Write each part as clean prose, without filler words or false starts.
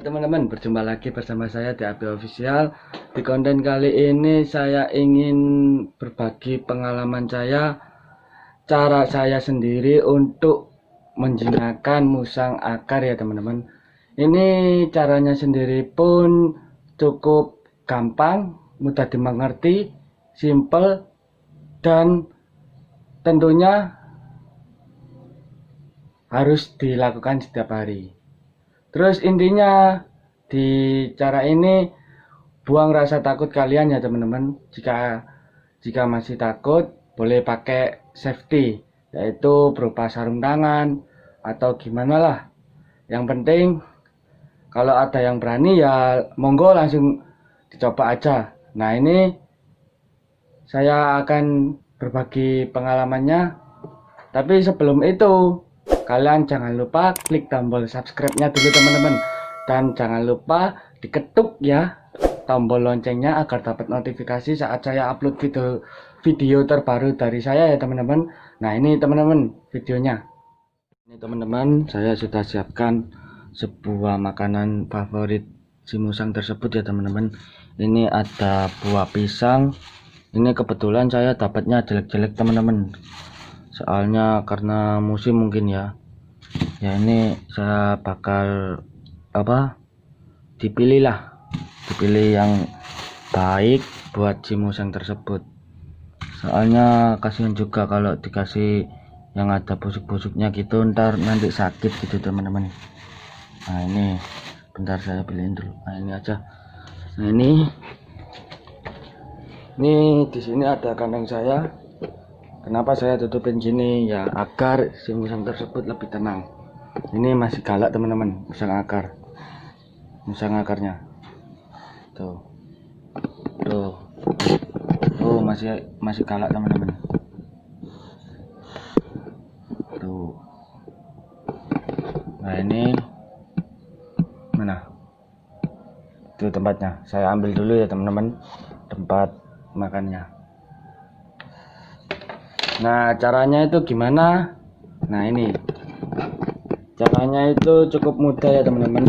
Teman-teman, berjumpa lagi bersama saya di AB Official. Di konten kali ini saya ingin berbagi pengalaman saya, cara saya sendiri untuk menjinakkan musang akar ya teman-teman. Ini caranya sendiri pun cukup gampang, mudah dimengerti, simple, dan tentunya harus dilakukan setiap hari. Terus intinya di cara ini buang rasa takut kalian ya teman-teman. Jika masih takut boleh pakai safety, yaitu berupa sarung tangan atau gimana lah. Yang penting kalau ada yang berani ya monggo langsung dicoba aja. Nah, ini saya akan berbagi pengalamannya. Tapi sebelum itu kalian jangan lupa klik tombol subscribe-nya dulu teman-teman, dan jangan lupa diketuk ya tombol loncengnya agar dapat notifikasi saat saya upload video terbaru dari saya ya teman-teman. Nah, ini teman-teman videonya. Ini teman-teman, saya sudah siapkan sebuah makanan favorit si musang tersebut ya teman-teman. Ini ada buah pisang. Ini kebetulan saya dapatnya jelek-jelek teman-teman, soalnya karena musim mungkin ya. Ini saya bakal dipilih yang baik buat si musang tersebut, soalnya kasihan juga kalau dikasih yang ada busuk-busuknya gitu, ntar nanti sakit gitu teman-teman. Nah, ini bentar saya pilihin dulu. Nah, ini aja. Nah, ini di sini ada kandang saya. Kenapa saya tutupin gini ya, agar si musang tersebut lebih tenang. Ini masih galak teman-teman, musang akarnya tuh masih galak teman-teman tuh. Nah, ini mana itu tempatnya, saya ambil dulu ya teman-teman, tempat makannya. Nah, caranya itu gimana? Nah, ini caranya itu cukup mudah ya teman-teman.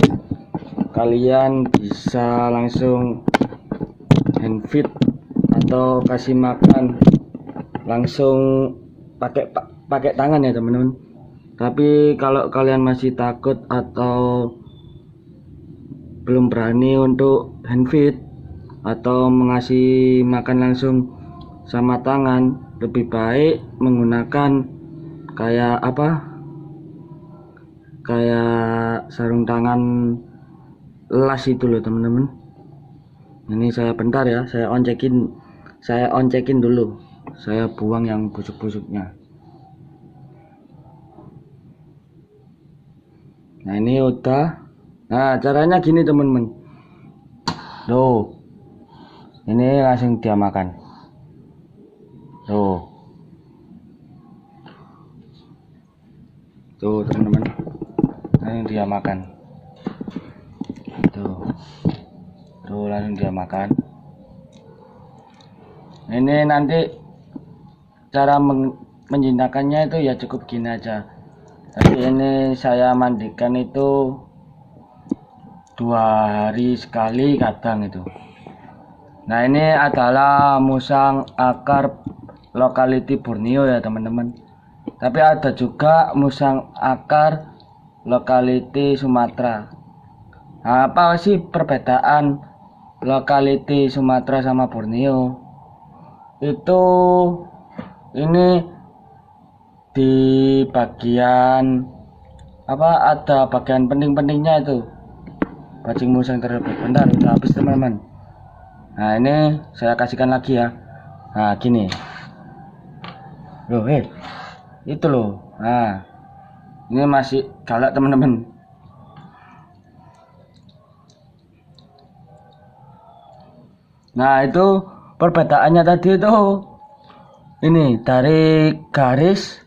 Kalian bisa langsung hand feed atau kasih makan langsung pakai tangan ya teman-teman. Tapi kalau kalian masih takut atau belum berani untuk hand feed atau mengasih makan langsung sama tangan, lebih baik menggunakan kayak sarung tangan las itu loh teman-teman. Ini saya bentar ya, saya oncekin dulu, saya buang yang busuk-busuknya. Nah, ini udah. Nah, caranya gini teman-teman, tuh ini langsung dia makan tuh teman-teman, langsung dia makan tuh langsung dia makan. Ini nanti cara menjinakkannya itu ya cukup gini aja. Tapi ini saya mandikan itu 2 hari sekali kadang itu. Nah, ini adalah musang akar lokality Borneo ya teman-teman. Tapi ada juga musang akar lokality Sumatera. Nah, apa sih perbedaan lokality Sumatera sama Borneo? Itu ini di bagian ada bagian penting-pentingnya itu bajing musang tersebut. Bentar, udah habis teman-teman. Nah, ini saya kasihkan lagi ya. Nah, gini loh, itu loh. Nah, ini masih galak teman-teman. Nah, itu perbedaannya tadi itu ini dari garis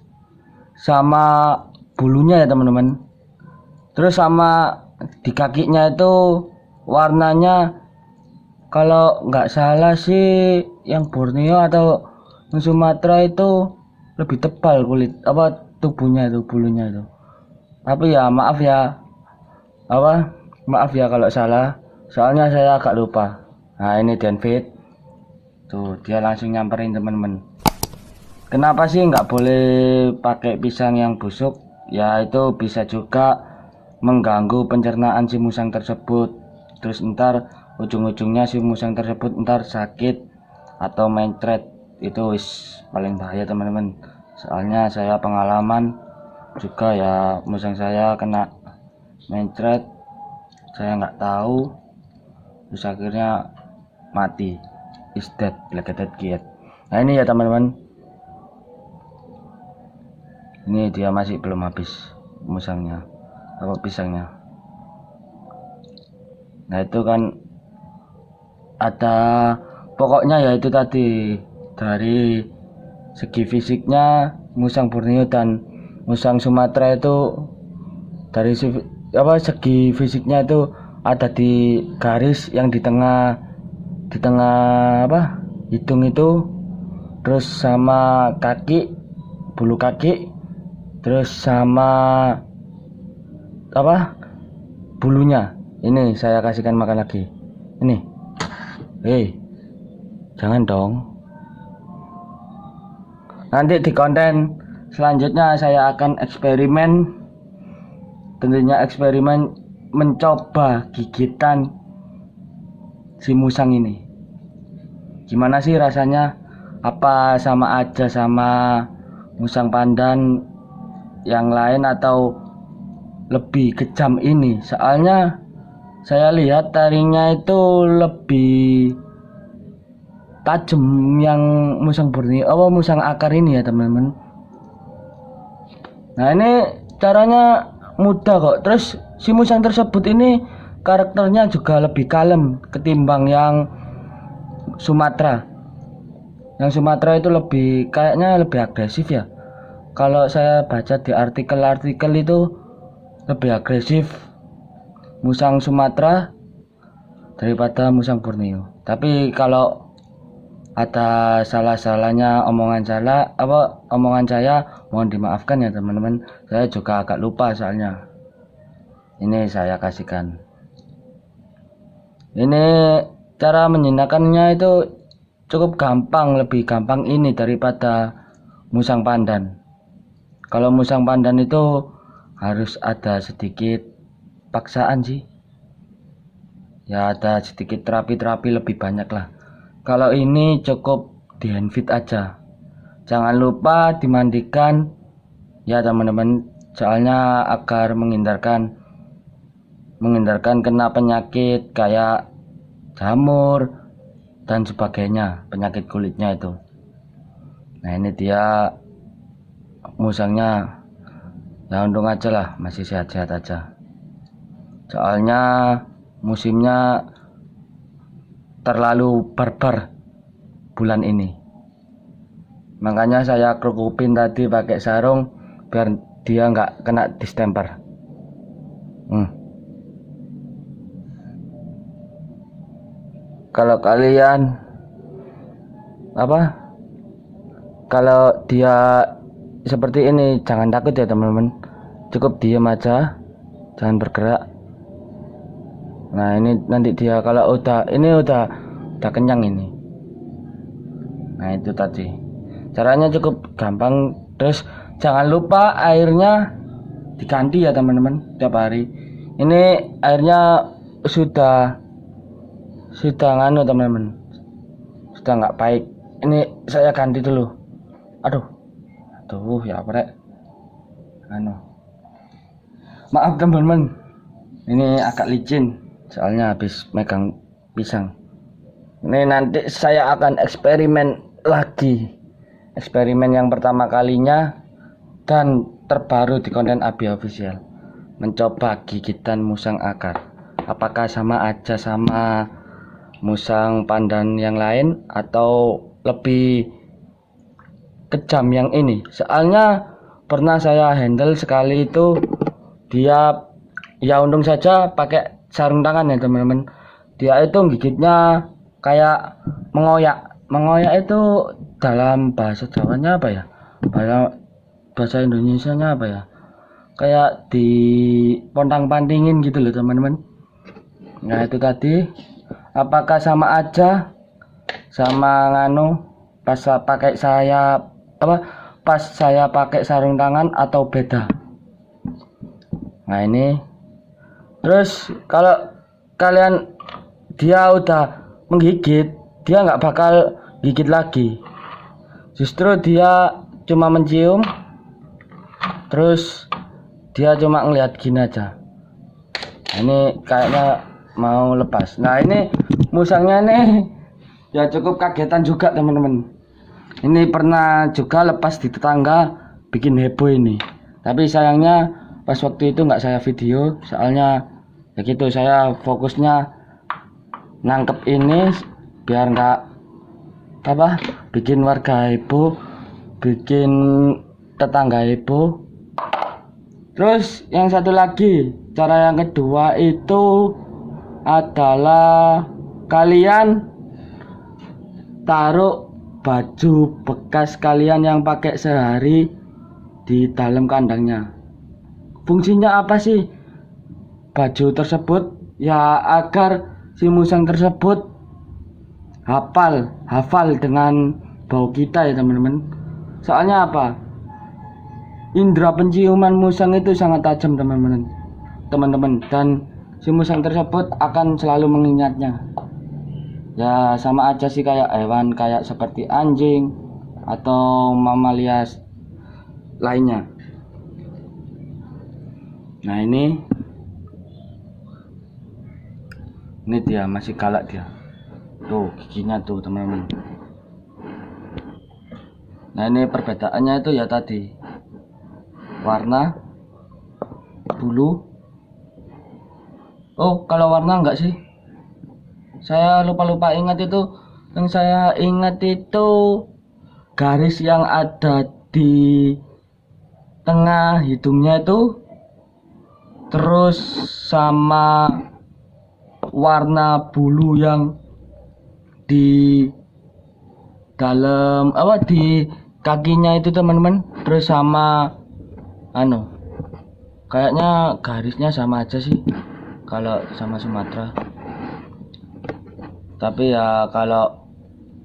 sama bulunya ya teman-teman. Terus sama di kakinya itu warnanya, kalau nggak salah sih yang Borneo atau yang Sumatera itu lebih tebal kulit tubuhnya itu, bulunya itu. Tapi ya maaf ya, Maaf ya kalau salah, soalnya saya agak lupa. Nah ini Denfit, tuh dia langsung nyamperin teman-teman. Kenapa sih nggak boleh pakai pisang yang busuk? Ya itu bisa juga mengganggu pencernaan si musang tersebut. Terus ntar ujung-ujungnya si musang tersebut ntar sakit atau mencret. Itu paling bahaya teman-teman. Soalnya saya pengalaman juga ya, musang saya kena mencret, saya nggak tahu, terus akhirnya mati, is dead like a dead cat. Nah ini ya teman-teman, ini dia masih belum habis musangnya apa pisangnya. Nah itu kan ada, pokoknya ya itu tadi, dari segi fisiknya musang Borneo dan musang Sumatera itu dari segi fisiknya itu ada di garis yang di tengah apa hidung itu, terus sama kaki, bulu kaki, terus sama apa bulunya. Ini saya kasihkan makan lagi ini. Jangan dong, nanti di konten selanjutnya saya akan eksperimen, tentunya eksperimen mencoba gigitan si musang ini. Gimana sih rasanya? Apa sama aja sama musang pandan yang lain atau lebih kejam ini? Soalnya saya lihat taringnya itu lebih tajam yang musang Borneo, musang akar ini ya teman-teman. Nah ini caranya mudah kok. Terus si musang tersebut ini karakternya juga lebih kalem ketimbang yang Sumatera. Yang Sumatera itu kayaknya lebih agresif ya. Kalau saya baca di artikel-artikel itu lebih agresif musang Sumatera daripada musang Borneo. Tapi kalau ada salah-salahnya omongan saya, mohon dimaafkan ya teman-teman. Saya juga agak lupa soalnya. Ini saya kasihkan. Ini cara menjinakkannya itu cukup gampang, lebih gampang ini daripada musang pandan. Kalau musang pandan itu harus ada sedikit paksaan sih. Ya ada sedikit terapi-terapi lebih banyak lah. Kalau ini cukup di handfeed aja. Jangan lupa dimandikan ya teman-teman, soalnya agar menghindarkan kena penyakit kayak jamur dan sebagainya, penyakit kulitnya itu. Nah ini dia musangnya, ya untung aja lah masih sehat-sehat aja. Soalnya musimnya terlalu barbar bulan ini, makanya saya kerukupin tadi pakai sarung biar dia nggak kena distemper. Kalau kalian kalau dia seperti ini jangan takut ya teman-teman, cukup diam aja, jangan bergerak. Nah ini nanti dia kalau udah kenyang ini. Nah itu tadi caranya cukup gampang. Terus jangan lupa airnya diganti ya teman-teman tiap hari. Ini airnya sudah teman-teman, sudah nggak baik. Ini saya ganti dulu. Aduh ya prek. Maaf teman-teman, ini agak licin soalnya habis megang pisang. Ini nanti saya akan eksperimen lagi, eksperimen yang pertama kalinya dan terbaru di konten Abi Official, mencoba gigitan musang akar. Apakah sama aja sama musang pandan yang lain atau lebih kejam yang ini? Soalnya pernah saya handle sekali itu, dia ya untung saja pakai sarung tangan ya teman-teman. Dia itu gigitnya kayak mengoyak itu dalam bahasa Jawanya apa ya, bahasa Indonesianya apa ya, kayak di pontang-pantingin gitu loh teman-teman. Nah itu tadi, apakah sama aja sama nganu pas pakai saya apa pas saya pakai sarung tangan atau beda? Nah ini, terus kalau kalian dia udah menggigit, dia nggak bakal gigit lagi, justru dia cuma mencium, terus dia cuma ngeliat gini aja. Nah, ini kayaknya mau lepas. Nah ini musangnya nih ya cukup kagetan juga teman-teman. Ini pernah juga lepas di tetangga, bikin heboh ini. Tapi sayangnya pas waktu itu nggak saya video, soalnya ya gitu, saya fokusnya nangkep ini biar nggak apa bikin warga heboh, bikin tetangga heboh. Terus yang satu lagi, cara yang kedua itu adalah kalian taruh baju bekas kalian yang pakai sehari di dalam kandangnya. Fungsinya apa sih baju tersebut? Ya agar si musang tersebut hafal dengan bau kita ya teman-teman. Soalnya apa? Indra penciuman musang itu sangat tajam teman-teman, dan si musang tersebut akan selalu mengingatnya. Ya sama aja sih kayak hewan kayak seperti anjing atau mamalia lainnya. Nah ini dia masih galak dia. Tuh giginya tuh teman-teman. Nah ini perbedaannya itu ya tadi, warna, bulu. Oh kalau warna enggak sih, saya lupa ingat itu. Yang saya ingat itu garis yang ada di tengah hidungnya itu, terus sama warna bulu yang di dalam apa di kakinya itu teman-teman. Terus sama kayaknya garisnya sama aja sih kalau sama Sumatera. Tapi ya kalau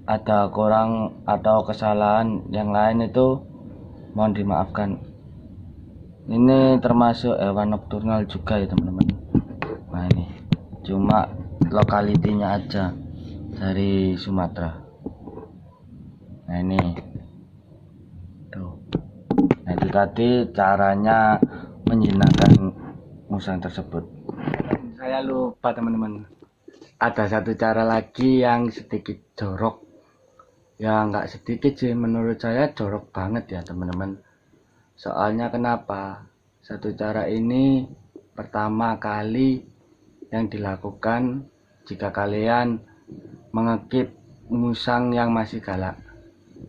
ada kurang atau kesalahan yang lain itu mohon dimaafkan. Ini termasuk hewan nokturnal juga ya teman-teman. Nah ini cuma lokalitinya aja dari Sumatera. Nah ini tuh. Nah itu tadi caranya menjinakkan musang tersebut. Saya lupa teman-teman, ada satu cara lagi yang sedikit jorok. Ya nggak sedikit sih, menurut saya jorok banget ya teman-teman. Soalnya kenapa? Satu cara ini pertama kali yang dilakukan jika kalian mengekip musang yang masih galak.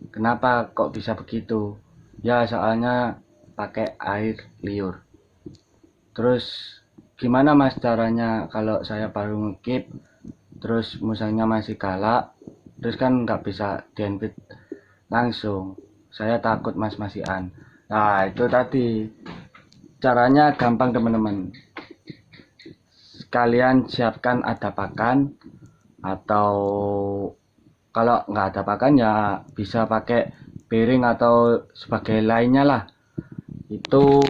Kenapa kok bisa begitu? Ya soalnya pakai air liur. Terus gimana mas caranya kalau saya baru ngekip terus musangnya masih galak, terus kan nggak bisa dienpit langsung, saya takut mas-masian. Nah itu tadi caranya gampang teman-teman. Kalian siapkan ada pakan, atau kalau nggak ada pakan ya bisa pakai piring atau sebagai lainnya lah. Itu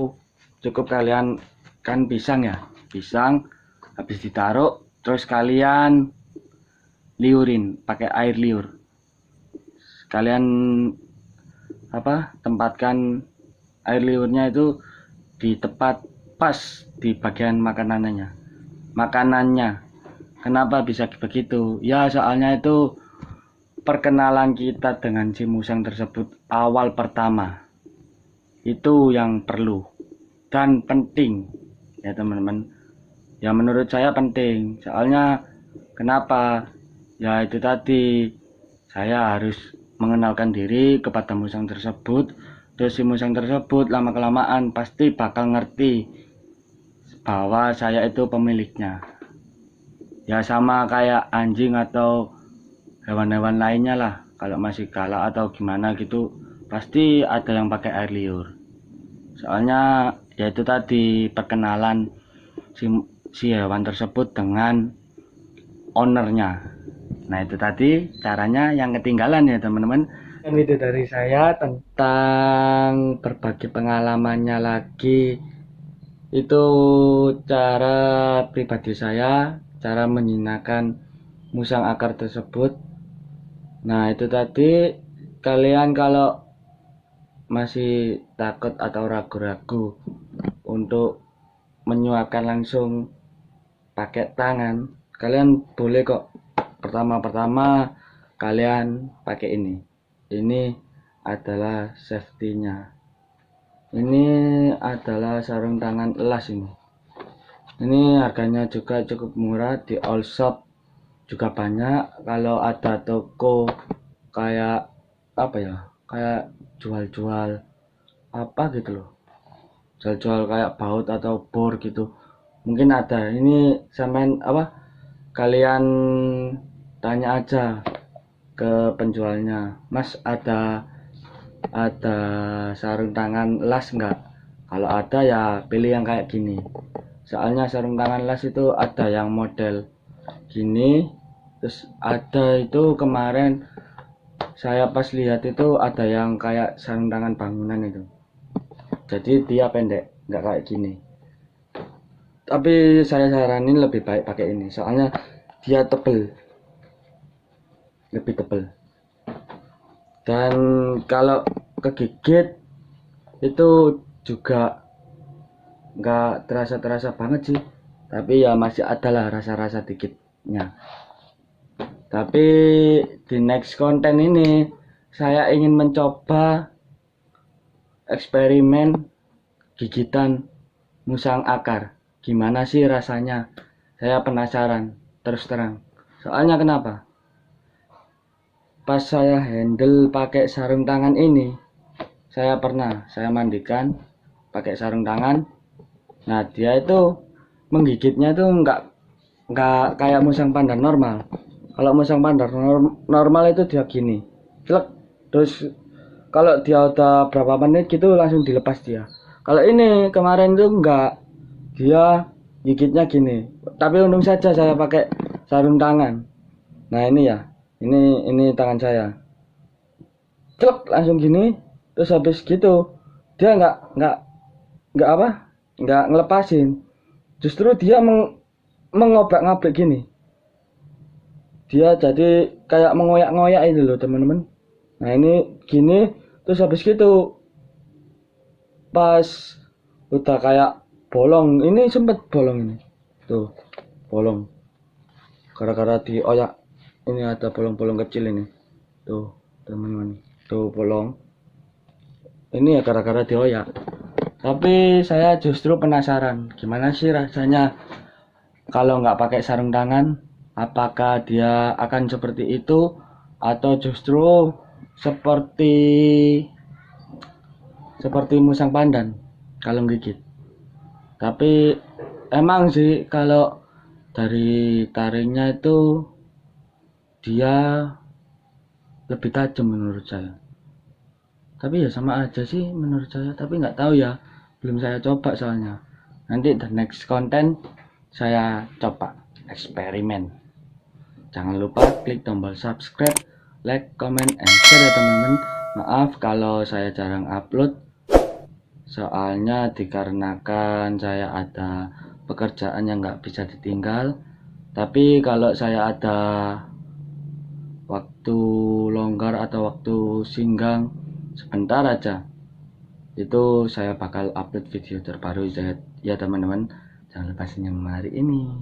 cukup kalian kan pisang ya, pisang habis ditaruh terus kalian liurin pakai air liur. Kalian tempatkan air liurnya itu di tepat pas di bagian makanannya. Kenapa bisa begitu? Ya soalnya itu perkenalan kita dengan si musang tersebut awal pertama. Itu yang perlu dan penting ya teman-teman. Ya menurut saya penting. Soalnya kenapa? Ya itu tadi, saya harus mengenalkan diri kepada musang tersebut. Terus si musang tersebut lama kelamaan pasti bakal ngerti bahwa saya itu pemiliknya. Ya sama kayak anjing atau hewan-hewan lainnya lah. Kalau masih galak atau gimana gitu pasti ada yang pakai air liur. Soalnya ya itu tadi perkenalan si hewan tersebut dengan ownernya. Nah itu tadi caranya yang ketinggalan ya teman-teman. Dan itu dari saya tentang berbagi pengalamannya lagi. Itu cara pribadi saya, cara menjinakkan musang akar tersebut. Nah itu tadi, kalian kalau masih takut atau ragu-ragu untuk menyuapkan langsung pakai tangan, kalian boleh kok. Pertama-tama kalian pakai ini. Ini adalah safety-nya. Ini adalah sarung tangan elas ini. Ini harganya juga cukup murah, di all shop juga banyak. Kalau ada toko kayak apa ya, kayak jual-jual apa gitu loh, jual-jual kayak baut atau bor gitu, mungkin ada. Ini sampean apa, kalian tanya aja ke penjualnya, Mas ada sarung tangan las enggak? Kalau ada ya pilih yang kayak gini. Soalnya sarung tangan las itu ada yang model gini, terus ada itu kemarin saya pas lihat itu ada yang kayak sarung tangan bangunan itu. Jadi dia pendek, nggak kayak gini. Tapi saya saranin lebih baik pakai ini, soalnya dia tebel, lebih tebel. Dan kalau kegigit itu juga nggak terasa banget sih, tapi ya masih adalah rasa-rasa dikitnya. Tapi di next konten ini saya ingin mencoba eksperimen gigitan musang akar. Gimana sih rasanya? Saya penasaran, terus terang. Soalnya kenapa? Pas saya handle pakai sarung tangan ini, saya mandikan pakai sarung tangan. Nah dia itu menggigitnya itu nggak kayak musang panda normal. Kalau musang panda normal itu dia gini, celek. Terus kalau dia udah berapa menit gitu langsung dilepas dia. Kalau ini kemarin tuh enggak, dia gigitnya gini. Tapi untung saja saya pakai sarung tangan. Nah ini ya, ini tangan saya, celek langsung gini. Terus habis gitu dia nggak apa, nggak ngelepasin. Justru dia mengobrak-ngabrik gini. Dia jadi kayak mengoyak-ngoyak itu loh teman-teman. Nah ini gini, terus habis gitu pas udah kayak bolong, ini sempet bolong ini tuh, bolong gara-gara dioyak. Ini ada bolong-bolong kecil ini tuh teman-teman, tuh bolong ini ya gara-gara dioyak. Tapi saya justru penasaran gimana sih rasanya kalau nggak pakai sarung tangan. Apakah dia akan seperti itu atau justru seperti musang pandan kalau gigit. Tapi emang sih kalau dari taringnya itu dia lebih tajam menurut saya. Tapi ya sama aja sih menurut saya, tapi nggak tahu ya, belum saya coba soalnya. Nanti the next content saya coba eksperimen. Jangan lupa klik tombol subscribe, like, comment, and share ya teman-teman. Maaf kalau saya jarang upload, soalnya dikarenakan saya ada pekerjaan yang nggak bisa ditinggal. Tapi kalau saya ada waktu longgar atau waktu singgang sebentar aja, itu saya bakal upload video terbaru ya teman-teman. Jangan lupa senyum hari ini.